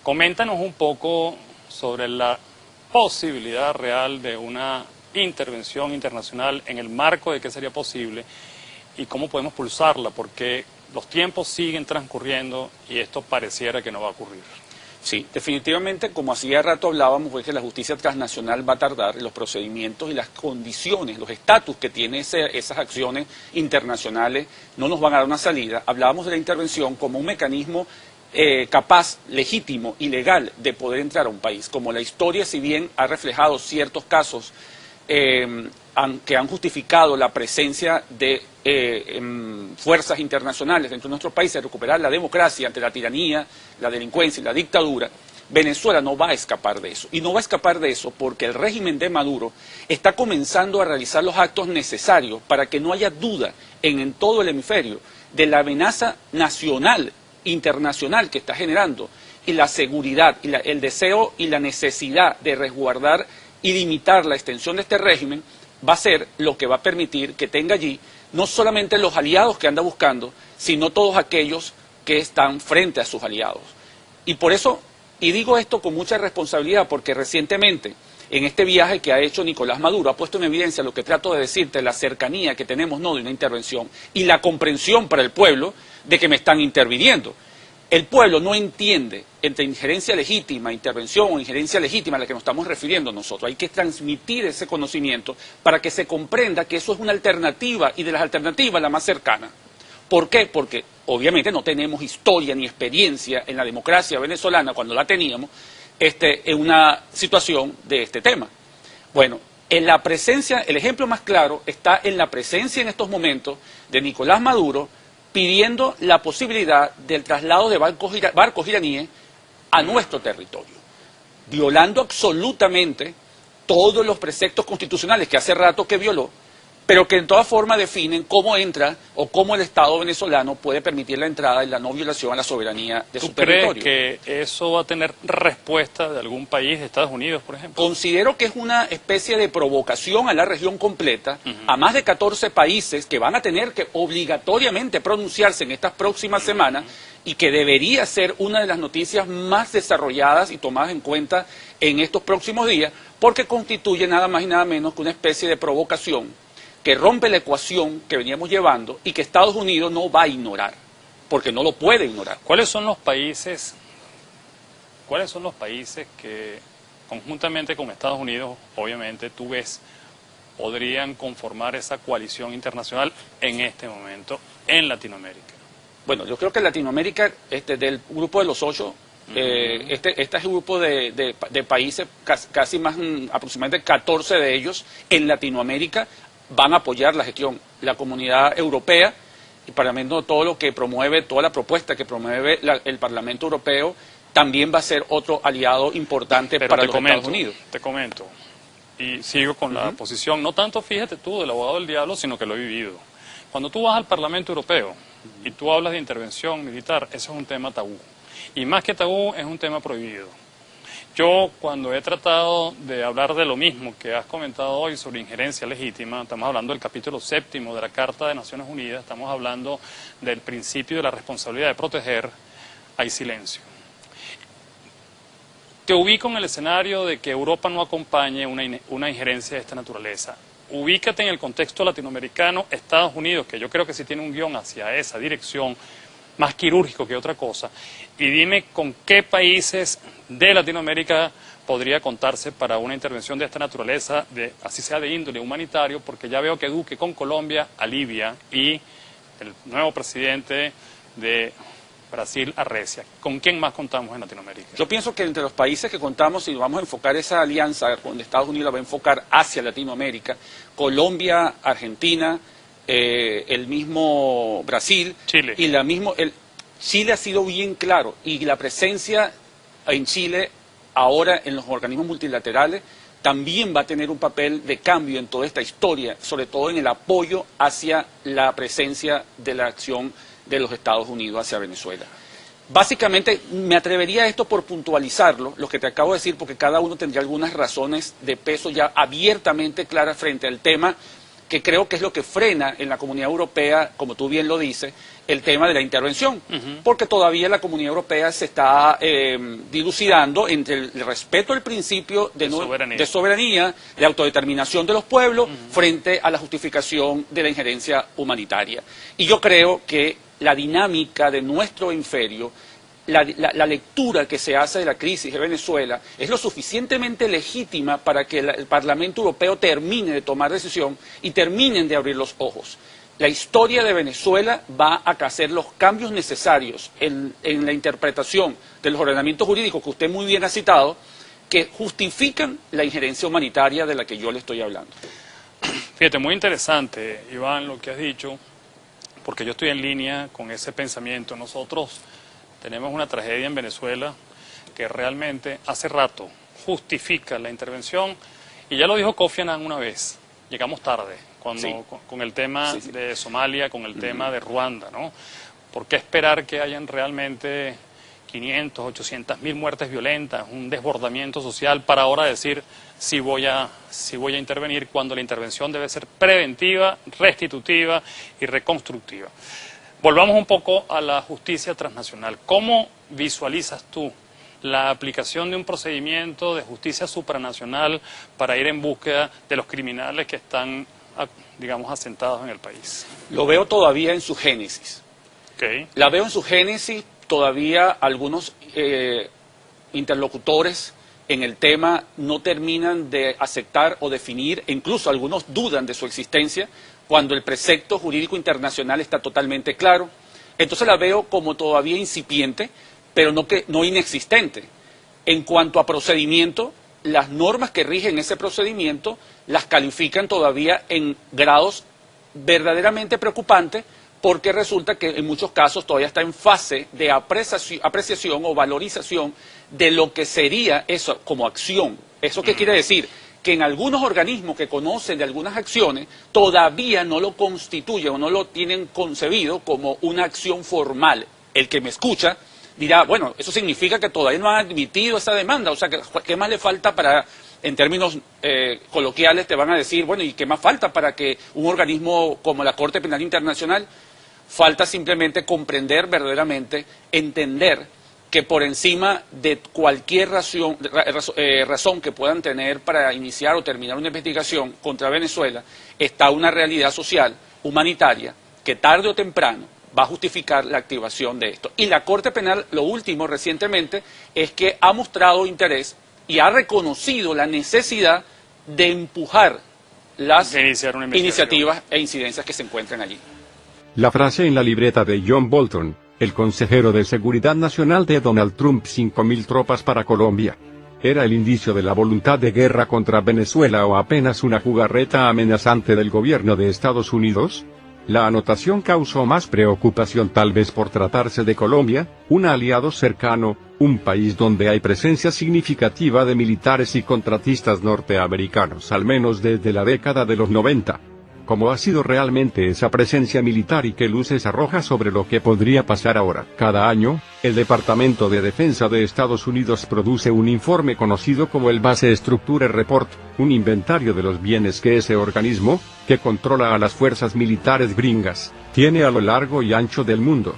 Coméntanos un poco sobre la posibilidad real de una intervención internacional en el marco de qué sería posible y cómo podemos pulsarla, porque los tiempos siguen transcurriendo y esto pareciera que no va a ocurrir. Sí, definitivamente, como hacía rato hablábamos, pues que la justicia transnacional va a tardar, los procedimientos y las condiciones, los estatus que tienen esas acciones internacionales no nos van a dar una salida. Hablábamos de la intervención como un mecanismo capaz, legítimo y legal de poder entrar a un país. Como la historia, si bien ha reflejado ciertos casos que han justificado la presencia de fuerzas internacionales dentro de nuestro país de recuperar la democracia ante la tiranía, la delincuencia y la dictadura, Venezuela no va a escapar de eso. Y no va a escapar de eso porque el régimen de Maduro está comenzando a realizar los actos necesarios para que no haya duda en todo el hemisferio de la amenaza nacional, internacional que está generando, y la seguridad, y el deseo y la necesidad de resguardar y limitar la extensión de este régimen va a ser lo que va a permitir que tenga allí no solamente los aliados que anda buscando, sino todos aquellos que están frente a sus aliados. Y por eso, y digo esto con mucha responsabilidad, porque recientemente, en este viaje que ha hecho Nicolás Maduro, ha puesto en evidencia lo que trato de decirte, la cercanía que tenemos no de una intervención y la comprensión para el pueblo de que me están interviniendo. El pueblo no entiende entre injerencia legítima, intervención o injerencia legítima a la que nos estamos refiriendo nosotros. Hay que transmitir ese conocimiento para que se comprenda que eso es una alternativa y de las alternativas la más cercana. ¿Por qué? Porque obviamente no tenemos historia ni experiencia en la democracia venezolana cuando la teníamos en una situación de este tema. Bueno, en la presencia, el ejemplo más claro está en la presencia en estos momentos de Nicolás Maduro pidiendo la posibilidad del traslado de barcos iraníes a nuestro territorio, violando absolutamente todos los preceptos constitucionales que hace rato que violó, pero que en todas formas definen cómo entra o cómo el Estado venezolano puede permitir la entrada y la no violación a la soberanía de su territorio. ¿Tú crees que eso va a tener respuesta de algún país, de Estados Unidos, por ejemplo? Considero que es una especie de provocación a la región completa, a más de 14 países que van a tener que obligatoriamente pronunciarse en estas próximas semanas y que debería ser una de las noticias más desarrolladas y tomadas en cuenta en estos próximos días, porque constituye nada más y nada menos que una especie de provocación que rompe la ecuación que veníamos llevando y que Estados Unidos no va a ignorar, porque no lo puede ignorar. ¿Cuáles son los países que conjuntamente con Estados Unidos, obviamente, tú ves, podrían conformar esa coalición internacional en este momento en Latinoamérica? Bueno, yo creo que Latinoamérica, del grupo de los 8, este es un grupo de países, casi más, aproximadamente 14 de ellos en Latinoamérica, van a apoyar la gestión. La Comunidad Europea, y para menos todo lo que promueve, toda la propuesta que promueve el Parlamento Europeo, también va a ser otro aliado importante para los Estados Unidos. Te comento, y sigo con la posición, no tanto, fíjate tú, del abogado del diablo, sino que lo he vivido. Cuando tú vas al Parlamento Europeo y tú hablas de intervención militar, eso es un tema tabú. Y más que tabú, es un tema prohibido. Yo, cuando he tratado de hablar de lo mismo que has comentado hoy sobre injerencia legítima, estamos hablando del capítulo 7 de la Carta de Naciones Unidas, estamos hablando del principio de la responsabilidad de proteger, hay silencio. Te ubico en el escenario de que Europa no acompañe una injerencia de esta naturaleza. Ubícate en el contexto latinoamericano, Estados Unidos, que yo creo que sí tiene un guión hacia esa dirección, más quirúrgico que otra cosa, y dime con qué países de Latinoamérica podría contarse para una intervención de esta naturaleza, así sea de índole humanitario, porque ya veo que Duque con Colombia alivia y el nuevo presidente de Brasil arrecia. ¿Con quién más contamos en Latinoamérica? Yo pienso que entre los países que contamos, si vamos a enfocar esa alianza, donde Estados Unidos la va a enfocar hacia Latinoamérica, Colombia, Argentina, el mismo Brasil, Chile. Y Chile ha sido bien claro, y la presencia en Chile ahora en los organismos multilaterales también va a tener un papel de cambio en toda esta historia, sobre todo en el apoyo hacia la presencia de la acción de los Estados Unidos hacia Venezuela. Básicamente, me atrevería a esto por puntualizarlo, lo que te acabo de decir, porque cada uno tendría algunas razones de peso ya abiertamente claras frente al tema que creo que es lo que frena en la Comunidad Europea, como tú bien lo dices, el tema de la intervención, porque todavía la Comunidad Europea se está dilucidando entre el respeto al principio de soberanía, de autodeterminación de los pueblos, frente a la justificación de la injerencia humanitaria. Y yo creo que la dinámica de nuestro hemisferio, la lectura que se hace de la crisis de Venezuela es lo suficientemente legítima para que el Parlamento Europeo termine de tomar decisión y terminen de abrir los ojos. La historia de Venezuela va a hacer los cambios necesarios en la interpretación de los ordenamientos jurídicos que usted muy bien ha citado, que justifican la injerencia humanitaria de la que yo le estoy hablando. Fíjate, muy interesante, Iván, lo que has dicho, porque yo estoy en línea con ese pensamiento. Nosotros tenemos una tragedia en Venezuela que realmente hace rato justifica la intervención, y ya lo dijo Kofi Annan una vez, llegamos tarde, con el tema de Somalia, con el tema de Ruanda, ¿no? ¿Por qué esperar que hayan realmente 500, 800.000 muertes violentas, un desbordamiento social para ahora decir si voy a intervenir, cuando la intervención debe ser preventiva, restitutiva y reconstructiva? Volvamos un poco a la justicia transnacional. ¿Cómo visualizas tú la aplicación de un procedimiento de justicia supranacional para ir en búsqueda de los criminales que están, digamos, asentados en el país? Lo veo todavía en su génesis. Okay. La veo en su génesis, todavía algunos interlocutores en el tema no terminan de aceptar o definir, e incluso algunos dudan de su existencia, cuando el precepto jurídico internacional está totalmente claro. Entonces la veo como todavía incipiente, pero no inexistente. En cuanto a procedimiento, las normas que rigen ese procedimiento las califican todavía en grados verdaderamente preocupantes, porque resulta que en muchos casos todavía está en fase de apreciación o valorización de lo que sería eso como acción. ¿Eso qué quiere decir? Que en algunos organismos que conocen de algunas acciones todavía no lo constituyen o no lo tienen concebido como una acción formal. El que me escucha dirá, bueno, eso significa que todavía no han admitido esa demanda, o sea, ¿qué más le falta para, en términos coloquiales te van a decir, bueno, ¿y qué más falta para que un organismo como la Corte Penal Internacional? Falta simplemente comprender verdaderamente, entender que por encima de cualquier razón que puedan tener para iniciar o terminar una investigación contra Venezuela, está una realidad social, humanitaria, que tarde o temprano va a justificar la activación de esto. Y la Corte Penal, lo último recientemente, es que ha mostrado interés y ha reconocido la necesidad de empujar las iniciativas e incidencias que se encuentran allí. La frase en la libreta de John Bolton, el consejero de Seguridad Nacional de Donald Trump, 5.000 tropas para Colombia, ¿era el indicio de la voluntad de guerra contra Venezuela o apenas una jugarreta amenazante del gobierno de Estados Unidos? La anotación causó más preocupación tal vez por tratarse de Colombia, un aliado cercano, un país donde hay presencia significativa de militares y contratistas norteamericanos al menos desde la década de los 90. ¿Cómo ha sido realmente esa presencia militar y qué luces arroja sobre lo que podría pasar ahora? Cada año, el Departamento de Defensa de Estados Unidos produce un informe conocido como el Base Structure Report, un inventario de los bienes que ese organismo, que controla a las fuerzas militares gringas, tiene a lo largo y ancho del mundo.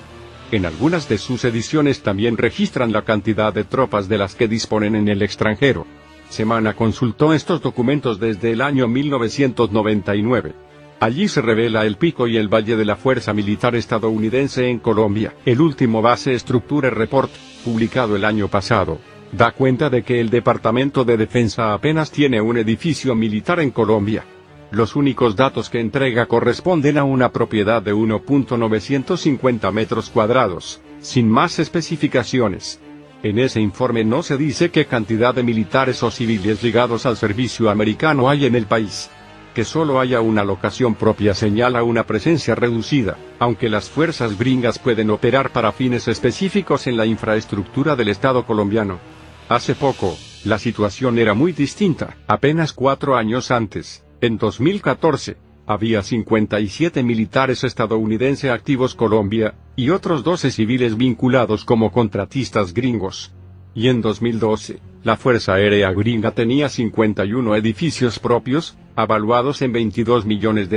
En algunas de sus ediciones también registran la cantidad de tropas de las que disponen en el extranjero. Semana consultó estos documentos desde el año 1999. Allí se revela el pico y el valle de la fuerza militar estadounidense en Colombia. El último Base Structure Report, publicado el año pasado, da cuenta de que el Departamento de Defensa apenas tiene un edificio militar en Colombia. Los únicos datos que entrega corresponden a una propiedad de 1.950 metros cuadrados, sin más especificaciones. En ese informe no se dice qué cantidad de militares o civiles ligados al servicio americano hay en el país. Que solo haya una locación propia señala una presencia reducida, aunque las fuerzas gringas pueden operar para fines específicos en la infraestructura del Estado colombiano. Hace poco, la situación era muy distinta. Apenas 4 años antes, en 2014, había 57 militares estadounidenses activos en Colombia, y otros 12 civiles vinculados como contratistas gringos. Y en 2012, la Fuerza Aérea gringa tenía 51 edificios propios, avaluados en $22 millones,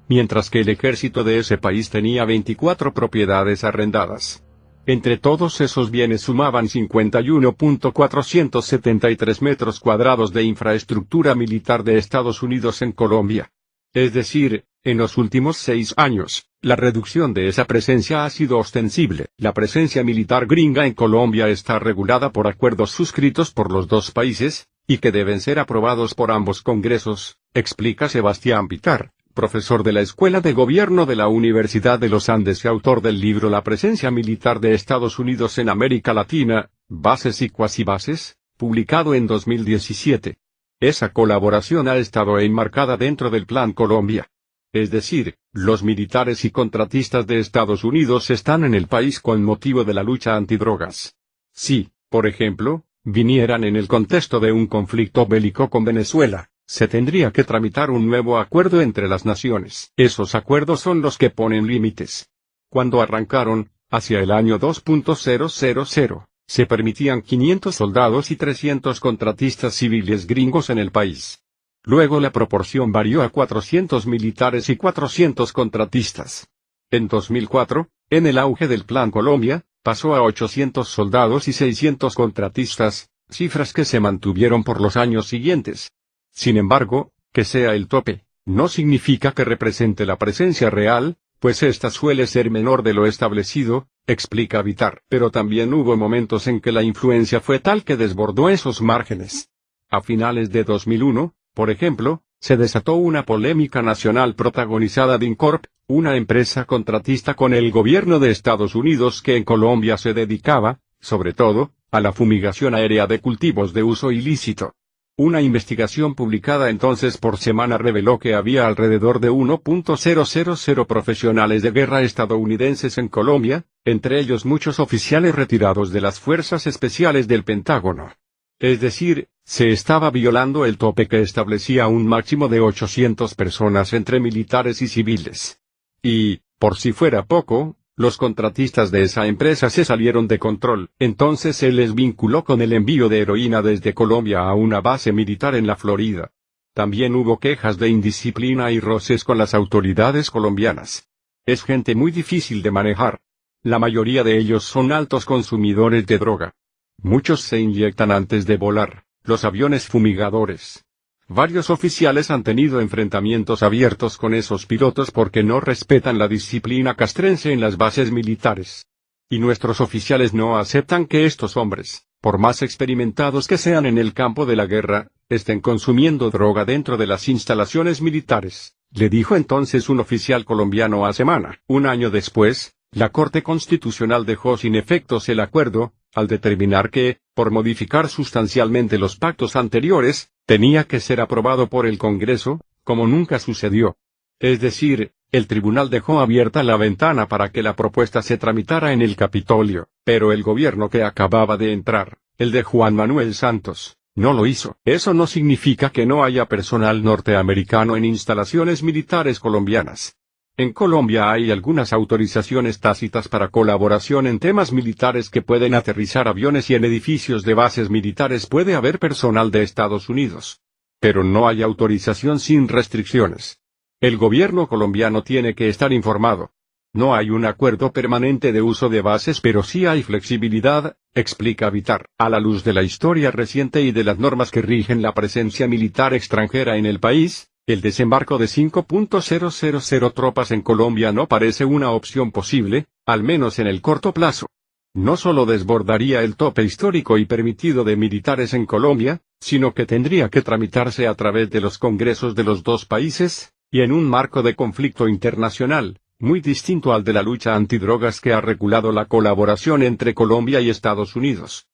mientras que el ejército de ese país tenía 24 propiedades arrendadas. Entre todos esos bienes sumaban 51.473 metros cuadrados de infraestructura militar de Estados Unidos en Colombia. Es decir, en los últimos 6 años, la reducción de esa presencia ha sido ostensible. La presencia militar gringa en Colombia está regulada por acuerdos suscritos por los dos países, y que deben ser aprobados por ambos congresos, explica Sebastián Pitar, profesor de la Escuela de Gobierno de la Universidad de los Andes y autor del libro La presencia militar de Estados Unidos en América Latina, Bases y Cuasibases, publicado en 2017. Esa colaboración ha estado enmarcada dentro del Plan Colombia. Es decir, los militares y contratistas de Estados Unidos están en el país con motivo de la lucha antidrogas. Si, por ejemplo, vinieran en el contexto de un conflicto bélico con Venezuela, se tendría que tramitar un nuevo acuerdo entre las naciones. Esos acuerdos son los que ponen límites. Cuando arrancaron, hacia el año 2.000, se permitían 500 soldados y 300 contratistas civiles gringos en el país. Luego la proporción varió a 400 militares y 400 contratistas. En 2004, en el auge del Plan Colombia, pasó a 800 soldados y 600 contratistas, cifras que se mantuvieron por los años siguientes. Sin embargo, que sea el tope, no significa que represente la presencia real, pues esta suele ser menor de lo establecido, explica Pitar. Pero también hubo momentos en que la influencia fue tal que desbordó esos márgenes. A finales de 2001, por ejemplo, se desató una polémica nacional protagonizada de Incorp, una empresa contratista con el gobierno de Estados Unidos que en Colombia se dedicaba, sobre todo, a la fumigación aérea de cultivos de uso ilícito. Una investigación publicada entonces por Semana reveló que había alrededor de 1.000 profesionales de guerra estadounidenses en Colombia, entre ellos muchos oficiales retirados de las Fuerzas Especiales del Pentágono. Es decir, se estaba violando el tope que establecía un máximo de 800 personas entre militares y civiles. Y, por si fuera poco, los contratistas de esa empresa se salieron de control. Entonces se les vinculó con el envío de heroína desde Colombia a una base militar en la Florida. También hubo quejas de indisciplina y roces con las autoridades colombianas. Es gente muy difícil de manejar. La mayoría de ellos son altos consumidores de droga. Muchos se inyectan antes de volar, los aviones fumigadores. Varios oficiales han tenido enfrentamientos abiertos con esos pilotos porque no respetan la disciplina castrense en las bases militares. Y nuestros oficiales no aceptan que estos hombres, por más experimentados que sean en el campo de la guerra, estén consumiendo droga dentro de las instalaciones militares, le dijo entonces un oficial colombiano a Semana. Un año después, la Corte Constitucional dejó sin efectos el acuerdo, al determinar que, por modificar sustancialmente los pactos anteriores, tenía que ser aprobado por el Congreso, como nunca sucedió. Es decir, el tribunal dejó abierta la ventana para que la propuesta se tramitara en el Capitolio, pero el gobierno que acababa de entrar, el de Juan Manuel Santos, no lo hizo. Eso no significa que no haya personal norteamericano en instalaciones militares colombianas. En Colombia hay algunas autorizaciones tácitas para colaboración en temas militares que pueden aterrizar aviones y en edificios de bases militares puede haber personal de Estados Unidos. Pero no hay autorización sin restricciones. El gobierno colombiano tiene que estar informado. No hay un acuerdo permanente de uso de bases, pero sí hay flexibilidad, explica Pitar. A la luz de la historia reciente y de las normas que rigen la presencia militar extranjera en el país, el desembarco de 5.000 tropas en Colombia no parece una opción posible, al menos en el corto plazo. No solo desbordaría el tope histórico y permitido de militares en Colombia, sino que tendría que tramitarse a través de los congresos de los dos países, y en un marco de conflicto internacional, muy distinto al de la lucha antidrogas que ha regulado la colaboración entre Colombia y Estados Unidos.